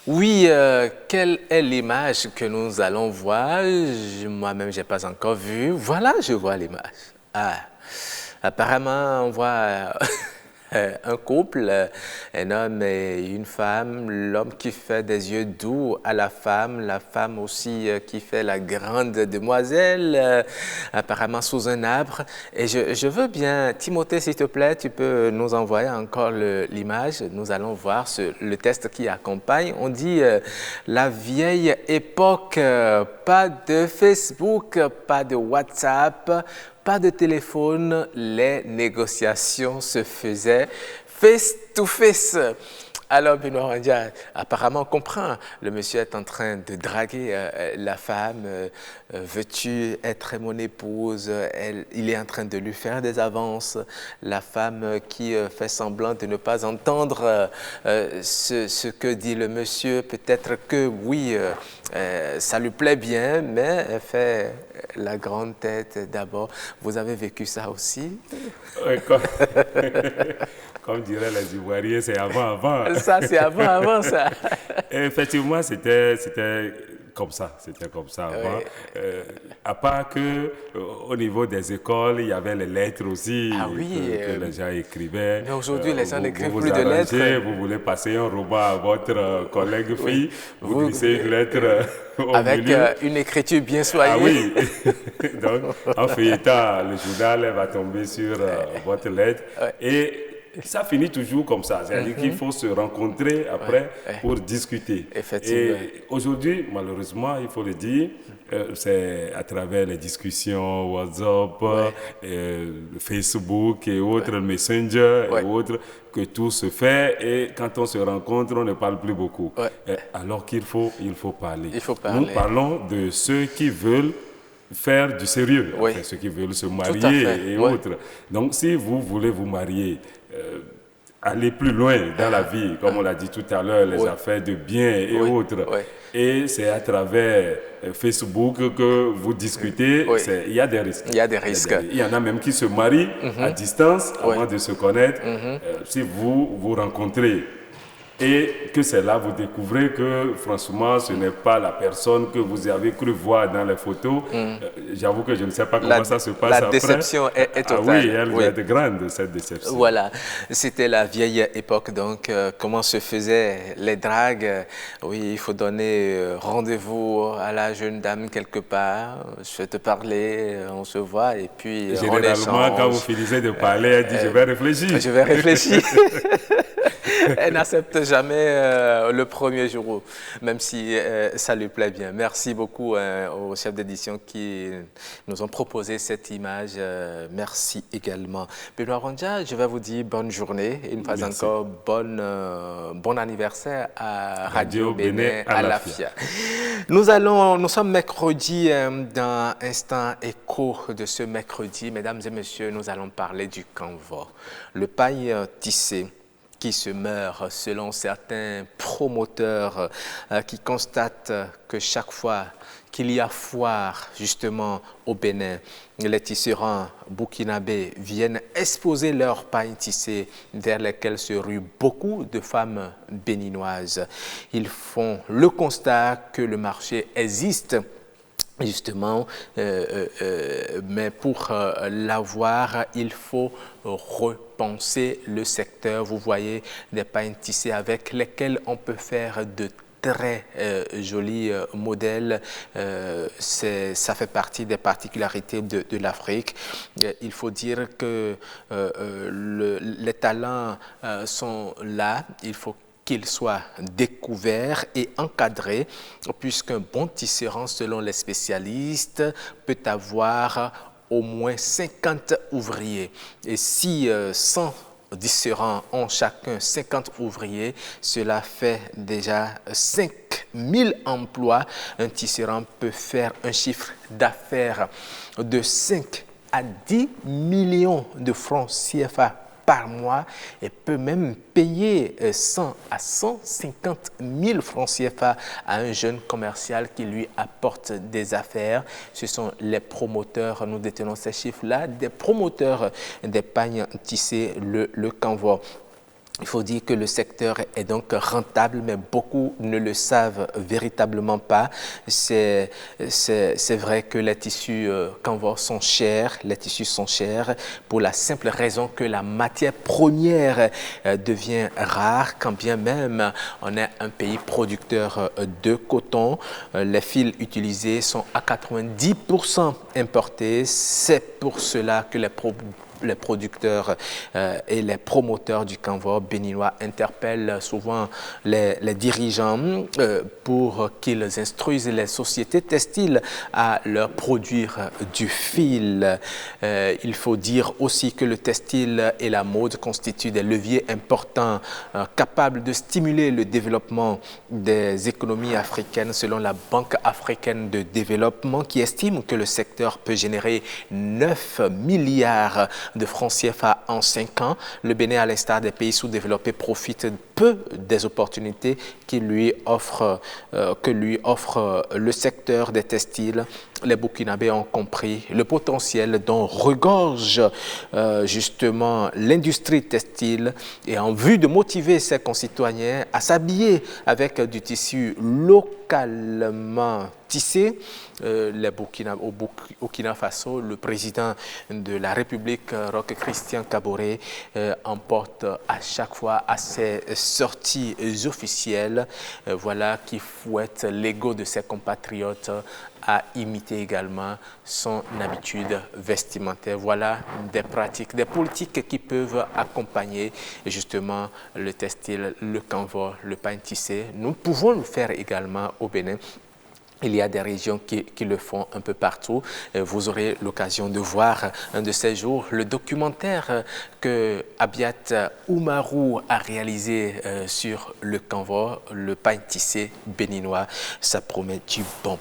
Oui, quelle est l'image que nous allons voir? Moi-même, je n'ai pas encore vu. Voilà, je vois l'image. Ah, apparemment, on voit un couple, un homme et une femme, l'homme qui fait des yeux doux à la femme aussi qui fait la grande demoiselle, apparemment sous un arbre. Et je veux bien, Timothée, s'il te plaît, tu peux nous envoyer encore l'image. Nous allons voir le texte qui accompagne. On dit la vieille époque, pas de Facebook, pas de WhatsApp, pas de téléphone, les négociations se faisaient face to face. Alors Benoît Randia, apparemment on comprend, le monsieur est en train de draguer la femme, veux-tu être mon épouse? Il est en train de lui faire des avances. La femme qui fait semblant de ne pas entendre ce que dit le monsieur, peut-être que oui, ça lui plaît bien, mais elle fait la grande tête d'abord. Vous avez vécu ça aussi? Oui, comme diraient les Ivoiriens, c'est avant. Ça, c'est avant ça. Et effectivement, c'était comme ça avant. Oui. À part que au niveau des écoles, il y avait les lettres aussi Ah oui. que les gens écrivaient. Mais aujourd'hui, les gens n'écrivent vous plus de lettres. Vous voulez passer un robot à votre collègue fille, vous glissez une lettre au avec milieu. Une écriture bien soignée. Ah oui. Donc, en feuilletant le journal, elle va tomber sur votre lettre. Et ça finit toujours comme ça. C'est-à-dire qu'il faut se rencontrer après pour discuter. Effectivement. Et aujourd'hui, malheureusement, il faut le dire, c'est à travers les discussions WhatsApp, Facebook et autres, Messenger et autres, que tout se fait. Et quand on se rencontre, on ne parle plus beaucoup. Alors qu'il faut parler. Il faut parler. Nous parlons de ceux qui veulent faire du sérieux, enfin, ceux qui veulent se marier et autres. Donc, si vous voulez vous marier, aller plus loin dans la vie, comme on l'a dit tout à l'heure, les affaires de biens et autres. Et c'est à travers Facebook que vous discutez. Il y a des risques. Il y a des risques. Il y en a même qui se marient à distance avant de se connaître. Si vous vous rencontrez et que c'est là vous découvrez que franchement ce n'est pas la personne que vous avez cru voir dans les photos. J'avoue que je ne sais pas comment ça se passe après. La déception est totale. Ah oui, elle va être grande, cette déception. Voilà, c'était la vieille époque, donc comment se faisaient les dragues. Oui, il faut donner rendez-vous à la jeune dame quelque part, je vais te parler, on se voit et puis généralement, quand vous finissez de parler, elle dit je vais réfléchir. Je vais réfléchir. Elle n'accepte jamais le premier jour, même si ça lui plaît bien. Merci beaucoup aux chefs d'édition qui nous ont proposé cette image. Merci également. Benoît Randia, je vais vous dire bonne journée et une fois encore bon anniversaire à Radio Bénin Alafia. Nous sommes mercredi dans Instant Écho de ce mercredi. Mesdames et messieurs, nous allons parler du canevas, le paille tissé qui se meurt selon certains promoteurs qui constatent que chaque fois qu'il y a foire justement au Bénin, les tisserands burkinabés viennent exposer leurs pailles tissées vers lesquelles se ruent beaucoup de femmes béninoises. Ils font le constat que le marché existe justement, mais pour l'avoir, il faut repenser le secteur. Vous voyez des pailles tissées avec lesquelles on peut faire de très jolis modèles. Ça fait partie des particularités de l'Afrique. Il faut dire que les talents sont là. Il faut qu'il soit découvert et encadré, puisqu'un bon tisserand, selon les spécialistes, peut avoir au moins 50 ouvriers. Et si 100 tisserands ont chacun 50 ouvriers, cela fait déjà 5000 emplois. Un tisserand peut faire un chiffre d'affaires de 5 à 10 millions de francs CFA par mois et peut même payer 100 à 150 000 francs CFA à un jeune commercial qui lui apporte des affaires. Ce sont les promoteurs, nous détenons ces chiffres-là, des promoteurs des pagnes tissées, le Canva. Il faut dire que le secteur est donc rentable, mais beaucoup ne le savent véritablement pas. C'est vrai que les tissus Canva sont chers, les tissus sont chers pour la simple raison que la matière première devient rare, quand bien même on est un pays producteur de coton. Les fils utilisés sont à 90% importés. C'est pour cela que les producteurs et les promoteurs du Canva béninois interpellent souvent les dirigeants pour qu'ils instruisent les sociétés textiles à leur produire du fil. Il faut dire aussi que le textile et la mode constituent des leviers importants capables de stimuler le développement des économies africaines selon la Banque africaine de développement qui estime que le secteur peut générer 9 milliards de francs CFA en 5 ans. Le Bénin, à l'instar des pays sous-développés, profite peu des opportunités que lui offre le secteur des textiles. Les Burkinabés ont compris le potentiel dont regorge justement l'industrie textile et en vue de motiver ses concitoyens à s'habiller avec du tissu localement tissé. Au Burkina Faso, le président de la République, Roch Christian Kaboré, emporte à chaque fois à ses sorties officielles, voilà, qui fouette l'ego de ses compatriotes à imiter également son habitude vestimentaire. Voilà des pratiques, des politiques qui peuvent accompagner justement le textile, le Canva, le pain tissé. Nous pouvons le faire également au Bénin. Il y a des régions qui le font un peu partout. Vous aurez l'occasion de voir un de ces jours le documentaire que Abiat Oumarou a réalisé sur le Canva, le pain tissé béninois. Ça promet du bon.